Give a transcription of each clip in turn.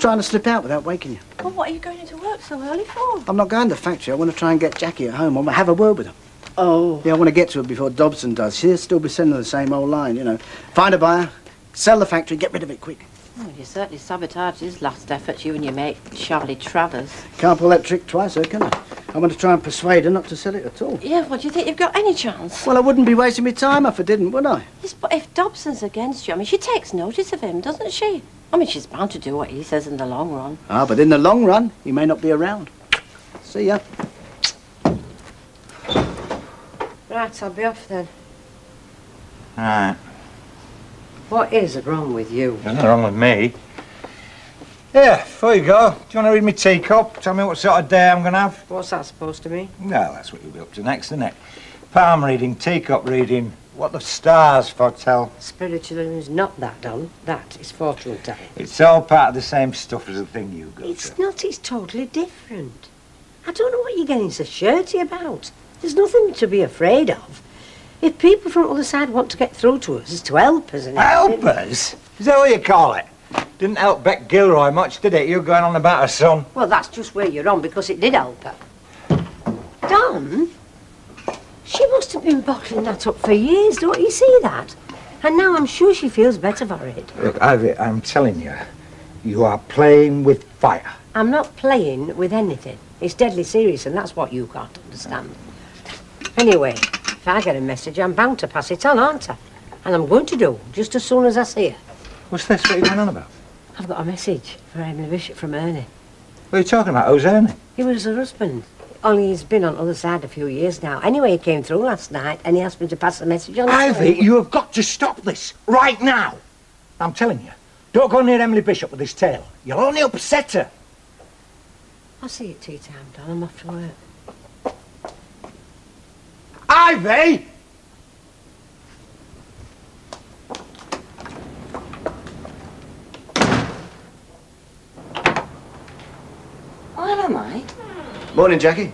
trying to slip out without waking you. Well, what are you going into work so early for? I'm not going to the factory. I want to try and get Jackie at home. I want to have a word with her. Oh. Yeah, I want to get to her before Dobson does. She'll still be sending the same old line, you know. Find a buyer, sell the factory, get rid of it quick. Well, you certainly sabotaged his last efforts, you and your mate, Charlie Travers. Can't pull that trick twice, can I? I want to try and persuade her not to sell it at all. Yeah, well, do you think you've got any chance? Well, I wouldn't be wasting my time if I didn't, would I? Yes, but if Dobson's against you, I mean, she takes notice of him, doesn't she? I mean, she's bound to do what he says in the long run. Ah, but in the long run, he may not be around. See ya. Right, I'll be off then. Right. What is wrong with you? There's nothing wrong with me. Yeah, before you go, do you want to read me teacup? Tell me what sort of day I'm going to have? What's that supposed to mean? Well, that's what you'll be up to next, isn't it? Palm reading, teacup reading, what the stars foretell. Spiritualism is not that, Don. That is fortune telling. It's all part of the same stuff as the thing you go It's to. not, it's totally different. I don't know what you're getting so shirty about. There's nothing to be afraid of. If people from the other side want to get through to us, it's to help us. And Help us? Is that what you call it? Didn't help Beck Gilroy much, did it? You going on about her son? Well, that's just where you're on, because it did help her. Don? She must have been bottling that up for years, don't you see that? And now I'm sure she feels better for it. Look, Ivy, I'm telling you, you are playing with fire. I'm not playing with anything. It's deadly serious, and that's what you can't understand. Anyway, if I get a message, I'm bound to pass it on, aren't I? And I'm going to do, just as soon as I see her. What's this? What are you going on about? I've got a message for Emily Bishop from Ernie. What are you talking about? Who's Ernie? He was her husband. Only he's been on the other side a few years now. Anyway, he came through last night, and he asked me to pass the message on. Ivy, you have got to stop this right now. I'm telling you, don't go near Emily Bishop with this tale. You'll only upset her. I'll see you at tea time, Don. I'm off to work. Ivy! Oh, hello, Mike. Morning, Jackie.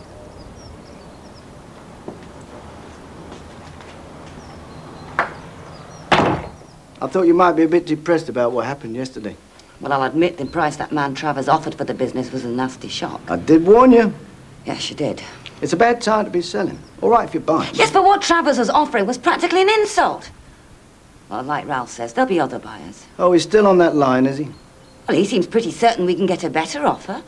I thought you might be a bit depressed about what happened yesterday. Well, I'll admit the price that man Travers offered for the business was a nasty shock. I did warn you. Yes, you did. It's a bad time to be selling. All right if you buy. Yes, but what Travers was offering was practically an insult. Well, like Ralph says, there'll be other buyers. Oh, he's still on that line, is he? Well, he seems pretty certain we can get a better offer.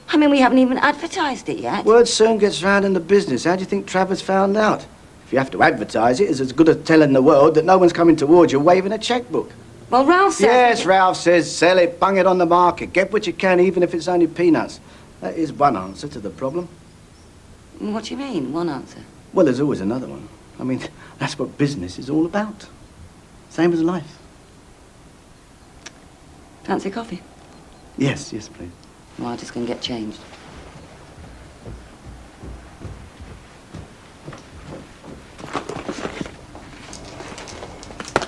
I mean, we haven't even advertised it yet. Word soon gets round in the business. How do you think Travers found out? If you have to advertise it, it's as good as telling the world that no one's coming towards you waving a checkbook. Well, Ralph says... Yes, Ralph says sell it, bung it on the market. Get what you can, even if it's only peanuts. That is one answer to the problem. What do you mean, one answer? Well, there's always another one. I mean, that's what business is all about. Same as life. Fancy coffee? Yes, yes, please. Well, I'm just going to get changed.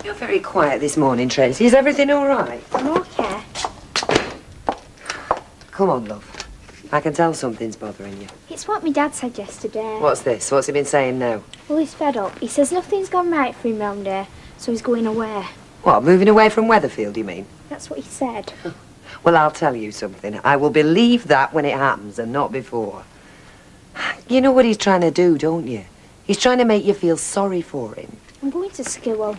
You're very quiet this morning, Tracy. Is everything all right? I'm okay. Come on, love. I can tell something's bothering you. It's what my dad said yesterday. What's this? What's he been saying now? Well, he's fed up. He says nothing's gone right for him round here, so he's going away. What, moving away from Weatherfield, you mean? That's what he said. Well, I'll tell you something. I will believe that when it happens and not before. You know what he's trying to do, don't you? He's trying to make you feel sorry for him. I'm going to school.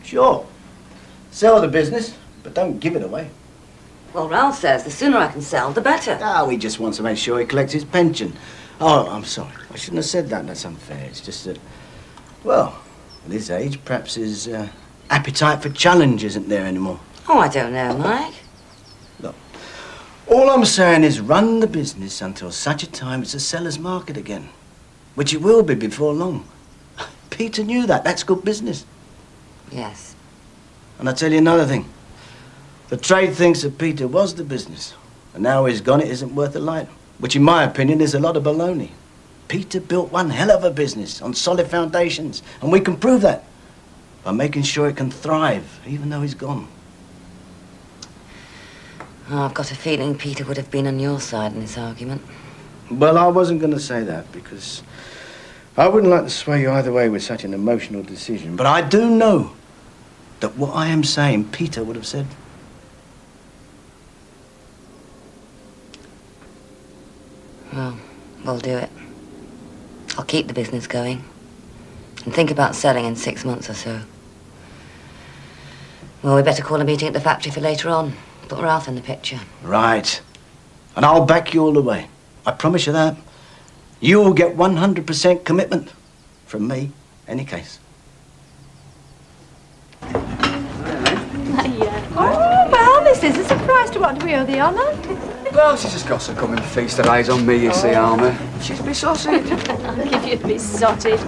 Sure. Sell the business, but don't give it away. Well, Ralph says the sooner I can sell, the better. Ah, he just wants to make sure he collects his pension. Oh, I'm sorry. I shouldn't have said that. That's unfair. It's just that, well, at his age, perhaps his appetite for challenge isn't there anymore. Oh, I don't know, Mike. Look, all I'm saying is run the business until such a time it's a seller's market again, which it will be before long. Peter knew that. That's good business. Yes. And I'll tell you another thing. The trade thinks that Peter was the business, and now he's gone, it isn't worth a light, which in my opinion is a lot of baloney. Peter built one hell of a business on solid foundations, and we can prove that by making sure it can thrive, even though he's gone. Oh, I've got a feeling Peter would have been on your side in this argument. Well, I wasn't going to say that, because I wouldn't like to sway you either way with such an emotional decision, but I do know that what I am saying Peter would have said? Well, we'll do it. I'll keep the business going and think about selling in 6 months or so. Well, we better call a meeting at the factory for later on. Put Ralph in the picture. Right. And I'll back you all the way. I promise you that. You will get 100% commitment from me, any case. Oh, well, this is a surprise to want to owe the honour. Well, she's just got to come and feast her eyes on me, you see, Alma. She's besotted. I'll give you besotted.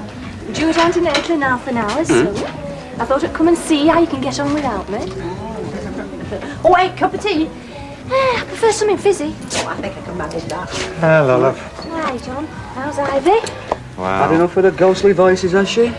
Due down to Nathan in half an hour, so I thought I'd come and see how you can get on without me. Oh, wait, cup of tea? I prefer something fizzy. Oh, I think I can manage that. Hello, love. Hi, John. How's Ivy? Wow. Had enough of the ghostly voices, has she?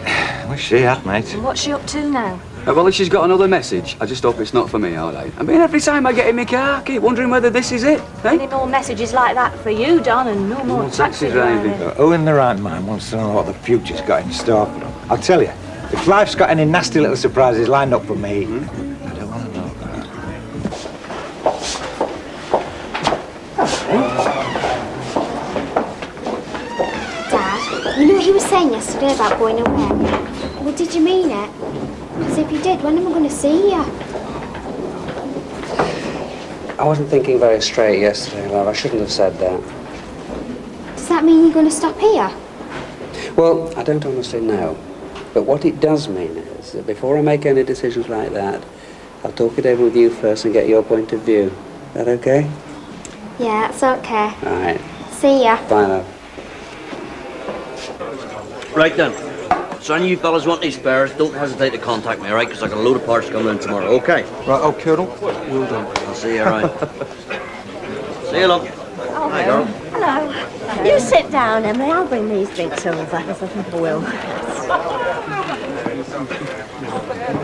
Wish she had, mate. What's she up to now? Well, if she's got another message, I just hope it's not for me, all right? I mean, every time I get in my car, I keep wondering whether this is it, Any more messages like that for you, Don, and no more taxi driving. Who in the right mind wants to know what the future's got in store for them? I'll tell you, if life's got any nasty little surprises lined up for me, I don't want to know about it. Dad, you know what you were saying yesterday about going away? Well, did you mean it? Because if you did, when am I going to see you? I wasn't thinking very straight yesterday, love. I shouldn't have said that. Does that mean you're going to stop here? Well, I don't honestly know. But what it does mean is that before I make any decisions like that, I'll talk it over with you first and get your point of view. Is that okay? Yeah, that's okay. All right. See ya. Bye, love. Right then. So any of you fellas want these spares, don't hesitate to contact me, all right? Because I got a load of parts coming in tomorrow, okay? Right, oh, Colonel. Well done. I'll see you, all right? See you, love. Oh, Hi, girl. Hello. You sit down, Emily. I'll bring these drinks over. I think I will.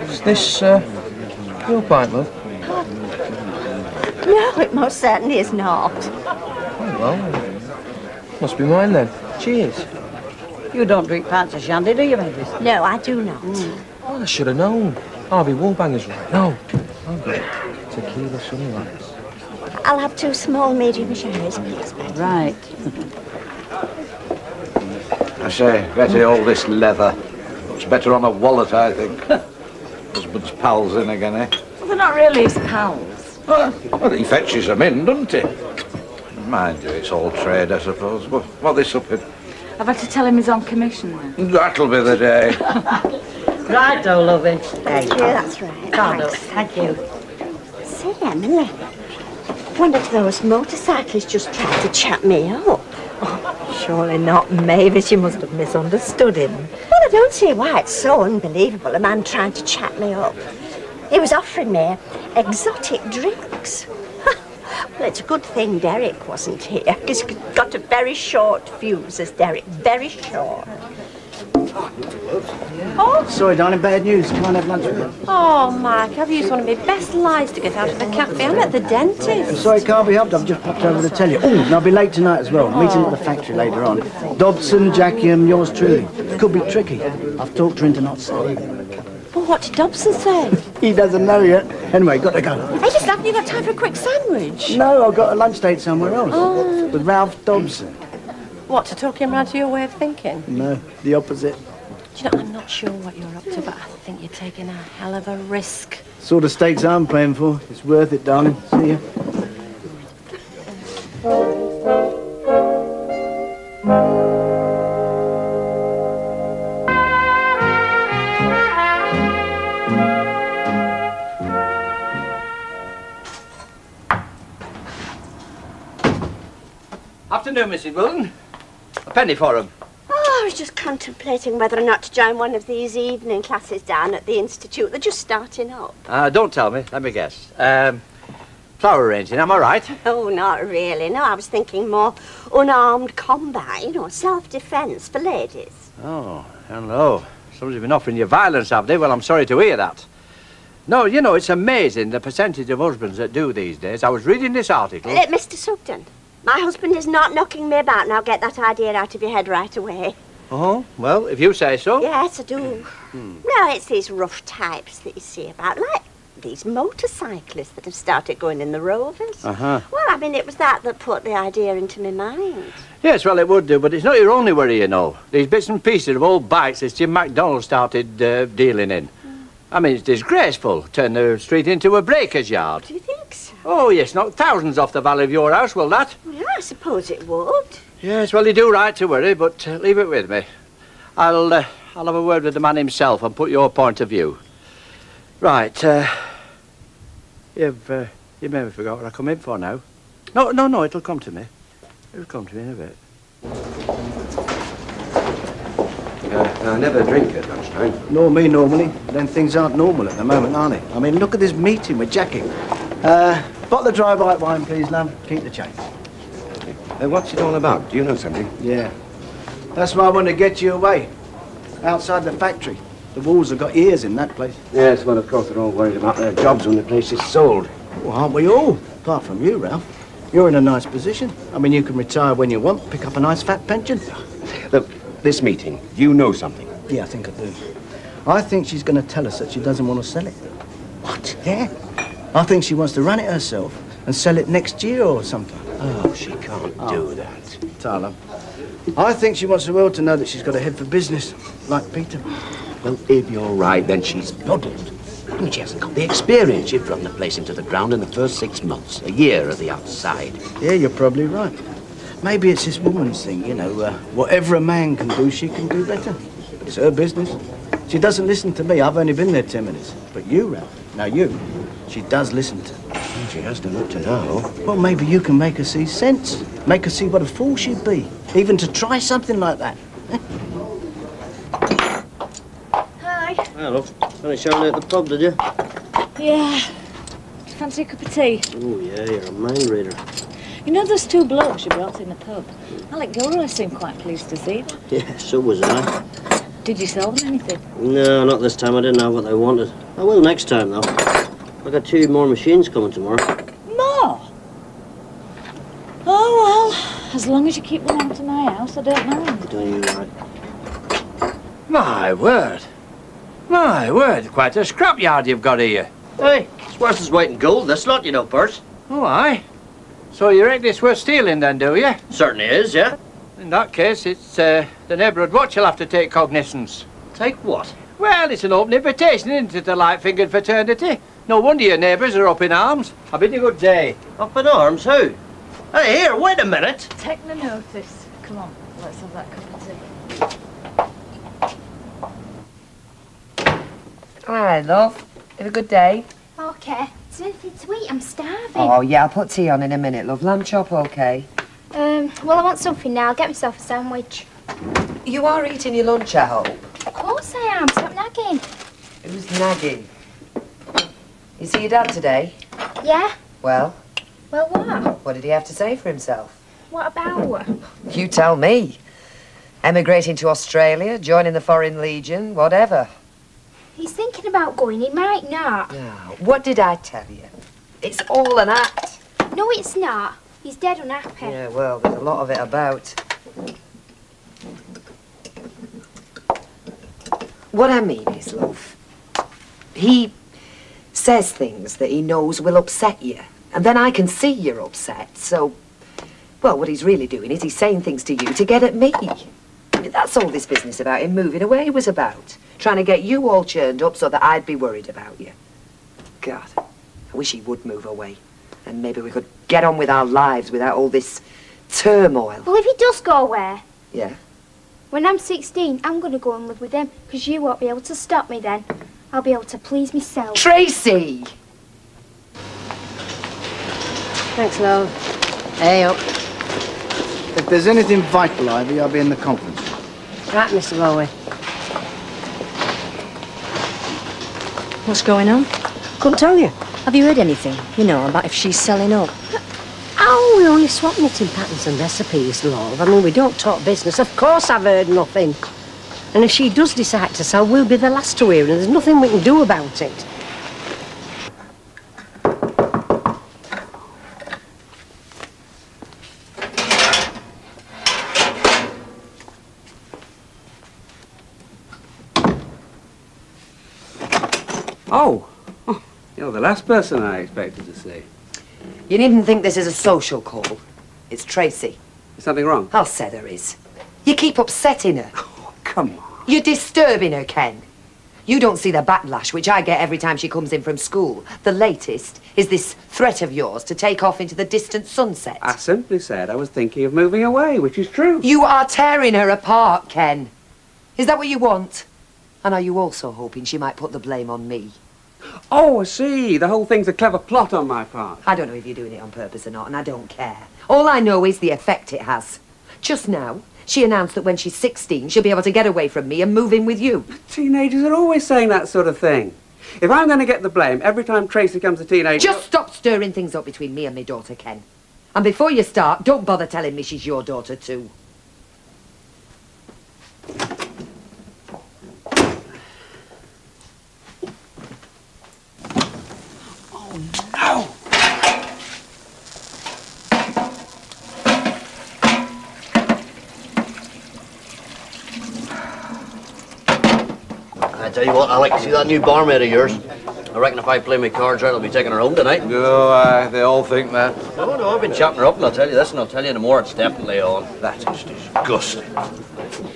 Is this, your pint, love? No, it most certainly is not. Oh, well, must be mine then. Cheers. You don't drink pints of shandy, do you, Mavis? No, I do not. Oh, I should have known. Harvey Warbanger's right. No. I've got tequila sunrise. I'll have 2 small medium sherries, please. Right. I say, Betty, all this leather looks better on a wallet, I think. Husband's pals in again, eh? Well, they're not really his pals. Well, he fetches them in, doesn't he? Mind you, it's all trade, I suppose. What this up in? I've had to tell him he's on commission then. That'll be the day. Right, oh, lovey. Thank you, that's right. Thanks. Thank you. Say, Emily, one of those motorcyclists just tried to chat me up. Oh, surely not, Mavis. You must have misunderstood him. Well, I don't see why it's so unbelievable, a man trying to chat me up. He was offering me exotic drinks. Well, it's a good thing Derek wasn't here, because he's got a very short fuse as Derek, very short. Oh, sorry, darling, bad news. Can't have lunch with you. Oh, Mike, I've used one of my best lies to get out of the cafe. I'm at the dentist. I'm sorry, can't be helped. I've just popped over to tell you. Oh, and I'll be late tonight as well. Meeting at the factory later on. Dobson, Jackie, and yours truly. Could be tricky. I've talked her into not staying. Well, what did Dobson say? He doesn't know yet. Anyway, got to go. Hey, listen, haven't you got time for a quick sandwich? No, I've got a lunch date somewhere else. With Ralph Dobson. What, to talk him round to your way of thinking? No, the opposite. Do you know, I'm not sure what you're up to, but I think you're taking a hell of a risk. Sort of stakes I'm playing for. It's worth it, darling. See ya. Afternoon, Mrs. Wilton. A penny for him. Oh, I was just contemplating whether or not to join one of these evening classes down at the Institute. They're just starting up. Don't tell me. Let me guess. Flower arranging, am I right? Oh, not really. No, I was thinking more unarmed combat, you know, self-defence for ladies. Oh, hello. Somebody's been offering you violence, have they? Well, I'm sorry to hear that. No, you know, it's amazing the percentage of husbands that do these days. I was reading this article. Mr. Sugden, my husband is not knocking me about. Now get that idea out of your head right away. Oh, well, if you say so. Yes, I do. No, it's these rough types that you see about, like these motorcyclists that have started going in the Rovers. Uh-huh. Well, I mean, it was that put the idea into my mind. Yes, well, it would do, but it's not your only worry, you know. These bits and pieces of old bikes that Jim MacDonald started dealing in. I mean, it's disgraceful. Turn the street into a breaker's yard. Do you think so? Oh, yes, knock thousands off the value of your house, will that? Yeah, I suppose it would. Yes, well, you do right to worry, but leave it with me. I'll have a word with the man himself and put your point of view. Right, you've maybe forgot what I come in for now. No, it'll come to me. It'll come to me in a bit. I never drink at lunchtime. Nor me, normally. Then things aren't normal at the moment, are they? I mean, look at this meeting with Jackie. Bottle of dry white wine, please, love. Keep the change. What's it all about? Do you know something? Yeah. That's why I want to get you away. Outside the factory. The wolves have got ears in that place. Yes, well, of course, they're all worried about their jobs when the place is sold. Well, aren't we all? Apart from you, Ralph. You're in a nice position. I mean, you can retire when you want, pick up a nice fat pension. Look, this meeting, do you know something? Yeah, I think I do. I think she's going to tell us that she doesn't want to sell it. What? Yeah. I think she wants to run it herself and sell it next year or something. Oh, she can't do that. Tyler, I think she wants the world to know that she's got a head for business, like Peter. Well, if you're right, then she's muddled. I mean, she hasn't got the experience. She'd run the place into the ground in the first 6 months, a year at the outside. Yeah, you're probably right. Maybe it's this woman's thing, you know, whatever a man can do, she can do better. But it's her business. She doesn't listen to me. I've only been there 10 minutes. But you, Ralph, now you, she does listen to. She has to look to know. Well, maybe you can make her see sense. Make her see what a fool she'd be, even to try something like that. Hi. Hello. Only showing at the pub, did you? Yeah. Fancy a cup of tea? Oh, yeah, you're a mind reader. You know those two blokes you brought in the pub? Alec Gilroy seemed quite pleased to see them. Yeah, so was I. Did you sell them anything? No, not this time. I didn't have what they wanted. I will next time, though. I got 2 more machines coming tomorrow. More? Oh, well, as long as you keep them out of my house, I don't mind. Don't you right? My word. My word, quite a scrapyard you've got here. Hey, it's worth its weight in gold, this lot, you know, Percy. Oh, aye. So you reckon it's worth stealing then, do you? Certainly is, yeah. In that case, it's the neighbourhood watch you'll have to take cognizance. Take what? Well, it's an open invitation, isn't it, the light-fingered fraternity? No wonder your neighbours are up in arms. I bid you good day. Up in arms? Who? Hey, here, wait a minute. Take no notice. Come on, let's have that cup of tea. Hi, love. Have a good day. Okay. Is there anything to eat? I'm starving. Oh, yeah, I'll put tea on in a minute, love. Lamb chop, okay. Well, I want something now. I'll get myself a sandwich. You are eating your lunch, I hope. Of course I am. Stop nagging. Who's nagging? You see your dad today? Yeah? Well? Well, what? What did he have to say for himself? What about? You tell me. Emigrating to Australia, joining the Foreign Legion, whatever. He's thinking about going. He might not. No. What did I tell you? It's all an act. No, it's not. He's dead unhappy. Yeah, well, there's a lot of it about. What I mean is, love, he says things that he knows will upset you. And then I can see you're upset, so... Well, what he's really doing is he's saying things to you to get at me. I mean, that's all this business about him moving away was about. Trying to get you all churned up so that I'd be worried about you. God, I wish he would move away. And maybe we could get on with our lives without all this turmoil. Well, if he does go away, Yeah? when I'm 16, I'm going to go and live with him, because you won't be able to stop me then. I'll be able to please myself. Tracy! Thanks, love. Hey, up. If there's anything vital, Ivy, I'll be in the conference room. Right, Mr. Lowy. What's going on? Couldn't tell you. Have you heard anything? You know, about if she's selling up? Oh, we only swap knitting patterns and recipes, love. I mean, we don't talk business. Of course I've heard nothing. And if she does decide to sell, we'll be the last to hear, and there's nothing we can do about it. Oh, you're the last person I expected to see. You needn't think this is a social call. It's Tracy. Is something wrong? I'll say there is. You keep upsetting her. Oh, come on. You're disturbing her, Ken. You don't see the backlash which I get every time she comes in from school. The latest is this threat of yours to take off into the distant sunset. I simply said I was thinking of moving away, which is true. You are tearing her apart, Ken. Is that what you want? And are you also hoping she might put the blame on me? Oh, I see. The whole thing's a clever plot on my part. I don't know if you're doing it on purpose or not, and I don't care. All I know is the effect it has. Just now, she announced that when she's 16, she'll be able to get away from me and move in with you. Teenagers are always saying that sort of thing. If I'm going to get the blame every time Tracy comes a teenager... Just stop stirring things up between me and my daughter, Ken. And before you start, don't bother telling me she's your daughter too. No! I tell you what, Alec, see that new barmaid of yours? I reckon if I play my cards right, I'll be taking her home tonight. No, they all think that. No, I've been chatting her up, and I'll tell you this, and I'll tell you no more, it's definitely on. That is disgusting.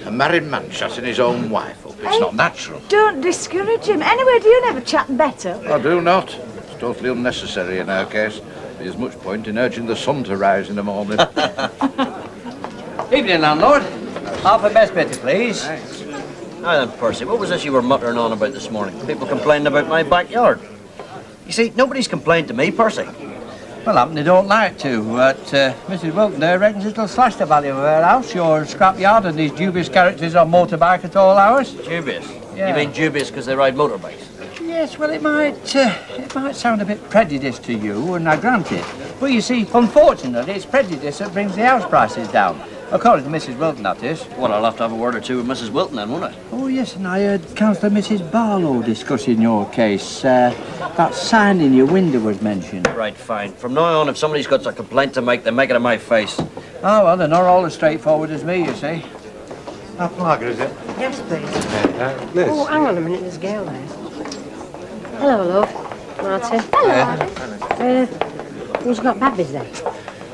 A married man shutting his own wife up. It's not natural. Don't discourage him. Anyway, do you never chat better? I do not. It's totally unnecessary in our case. There's much point in urging the sun to rise in the morning. Evening, landlord. Half a best bitter, please. Thanks. Now then, Percy, what was this you were muttering on about this morning? People complaining about my backyard. You see, nobody's complained to me, Percy. Well, happen they don't like to, but Mrs. Wilton there reckons it'll slash the value of her house, your scrapyard, and these dubious characters on motorbike at all hours. Dubious? Yeah. You mean dubious because they ride motorbikes? Yes, well, it might sound a bit prejudiced to you, and I grant it. But you see, unfortunately, it's prejudice that brings the house prices down. According to Mrs. Wilton, that is. Well, I'll have to have a word or two with Mrs. Wilton then, won't I? Oh, yes, and I heard Councillor Mrs. Barlow discussing your case. That sign in your window was mentioned. Right, fine. From now on, if somebody's got a complaint to make, they make it in my face. Oh, well, they're not all as straightforward as me, you see. That's Margaret, is it? Yes, please. Liz. Oh, hang on a minute, there's a girl there. Hello, love. Martin. Hello. Who's got babies then?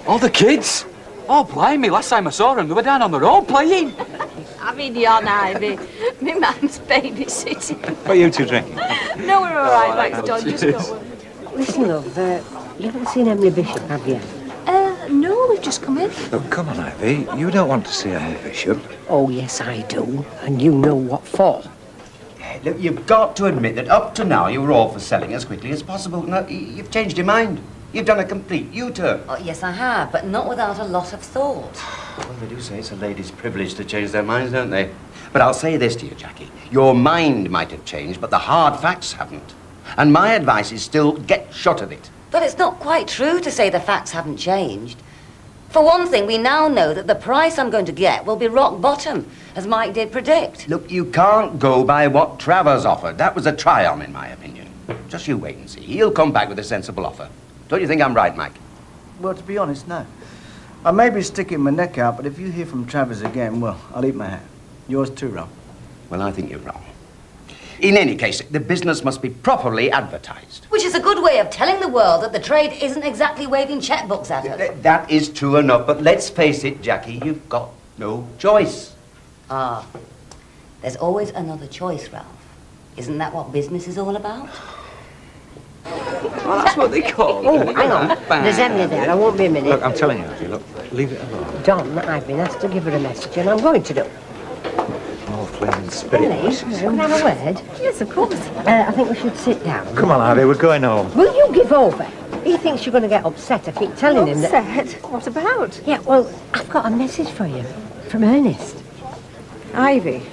Oh, the kids? Oh, blimey, last time I saw them, they were down on the road playing. Having yon, Ivy. Me man's babysitting. What are you two drinking? No, we're all right, thanks, John. Just go. Listen, love, you haven't seen Emily Bishop, have you? No, we've just come in. Look, come on, Ivy. You don't want to see Emily Bishop. Oh, yes, I do. And you know what for. Look, you've got to admit that up to now you were all for selling as quickly as possible. Now, you've changed your mind. You've done a complete U-turn. Oh, yes, I have, but not without a lot of thought. Well, they do say it's a lady's privilege to change their minds, don't they? But I'll say this to you, Jackie. Your mind might have changed, but the hard facts haven't. And my advice is still get shot of it. But it's not quite true to say the facts haven't changed. For one thing, we now know that the price I'm going to get will be rock bottom, as Mike did predict. Look, you can't go by what Travers offered. That was a try-on, in my opinion. Just you wait and see. He'll come back with a sensible offer. Don't you think I'm right, Mike? Well, to be honest, no. I may be sticking my neck out, but if you hear from Travers again, well, I'll eat my hat. Yours too, Ralph. Well, I think you're wrong. In any case, the business must be properly advertised. Which is a good way of telling the world that the trade isn't exactly waving checkbooks at us. That is true enough, but let's face it, Jackie, you've got no choice. Ah, there's always another choice, Ralph. Isn't that what business is all about? Well, that's what they call it. Oh, hang on. There's Emily there. I won't be a minute. Look, I'm telling you, Ivy, look, leave it alone. Don, I've been asked to give her a message, and I'm going to do. All flaming spirit. Emily, can I have a word? Yes, of course. I think we should sit down. Come on, Ivy, we're going home. Will you give over? He thinks you're going to get upset. I keep telling him that... Upset? What about? Yeah, well, I've got a message for you from Ernest. Ivy,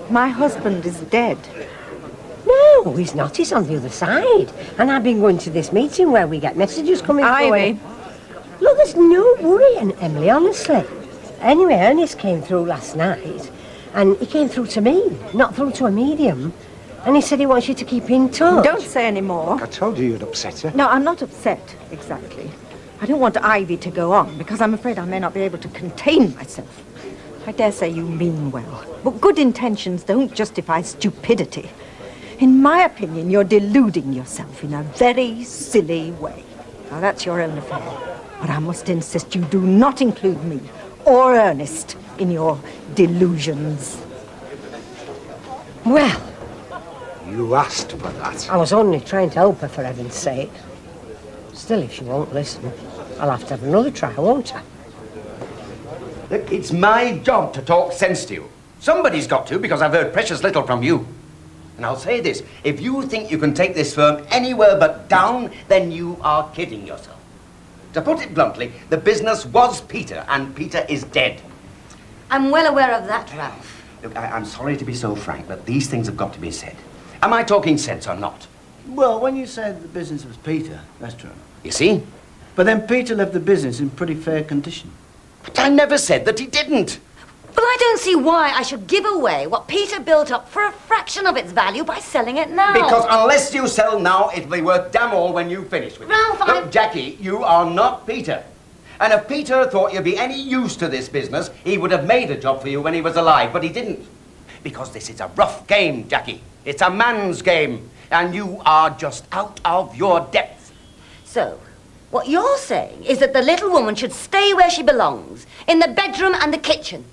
my husband is dead. No, he's not. He's on the other side. And I've been going to this meeting where we get messages coming through. Ivy. Look, there's no worrying, Emily, honestly. Anyway, Ernest came through last night, and he came through to me, not through to a medium. And he said he wants you to keep in touch. Don't say any more. I told you you'd upset her. No, I'm not upset, exactly. I don't want Ivy to go on, because I'm afraid I may not be able to contain myself. I dare say you mean well, but good intentions don't justify stupidity. In my opinion, you're deluding yourself in a very silly way. Now, that's your own affair. But I must insist you do not include me or Ernest in your delusions. Well, You asked for that. I was only trying to help her, for heaven's sake. Still, if she won't listen, I'll have to have another try, won't I? Look, it's my job to talk sense to you. Somebody's got to, because I've heard precious little from you. And I'll say this, if you think you can take this firm anywhere but down, then you are kidding yourself. To put it bluntly, the business was Peter, and Peter is dead. I'm well aware of that, Ralph. Look, I'm sorry to be so frank, but these things have got to be said. Am I talking sense or not? Well, when you said the business was Peter, that's true. You see? But then Peter left the business in pretty fair condition. But I never said that he didn't. But I don't see why I should give away what Peter built up for a fraction of its value by selling it now. Because unless you sell now, it'll be worth damn all when you finish with it. Ralph, Look, Jackie, you are not Peter. And if Peter thought you'd be any use to this business, he would have made a job for you when he was alive, but he didn't. Because this is a rough game, Jackie. It's a man's game, and you are just out of your depth. So, what you're saying is that the little woman should stay where she belongs, in the bedroom and the kitchen.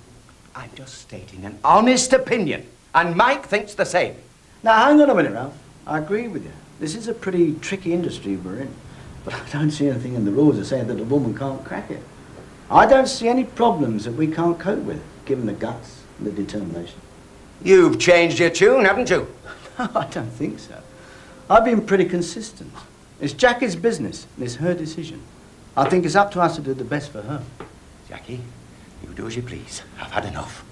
I'm just stating an honest opinion, and Mike thinks the same. Now, hang on a minute, Ralph. I agree with you. This is a pretty tricky industry we're in. But I don't see anything in the rules that say that a woman can't crack it. I don't see any problems that we can't cope with, given the guts and the determination. You've changed your tune, haven't you? No, I don't think so. I've been pretty consistent. It's Jackie's business, and it's her decision. I think it's up to us to do the best for her. Jackie, you do as you please. I've had enough.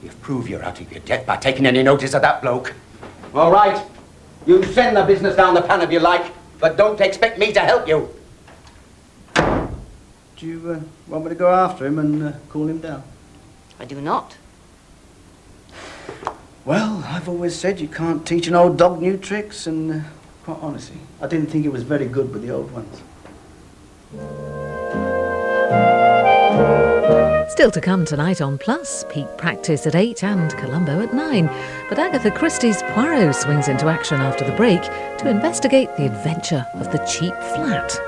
You've proved you're out of your depth by taking any notice of that bloke. All right. You send the business down the pan if you like, but don't expect me to help you. Do you want me to go after him and call him down? I do not. Well, I've always said you can't teach an old dog new tricks, and quite honestly, I didn't think it was very good with the old ones. Still to come tonight on Plus, Peak Practice at 8 and Columbo at 9. But Agatha Christie's Poirot swings into action after the break to investigate the adventure of the cheap flat.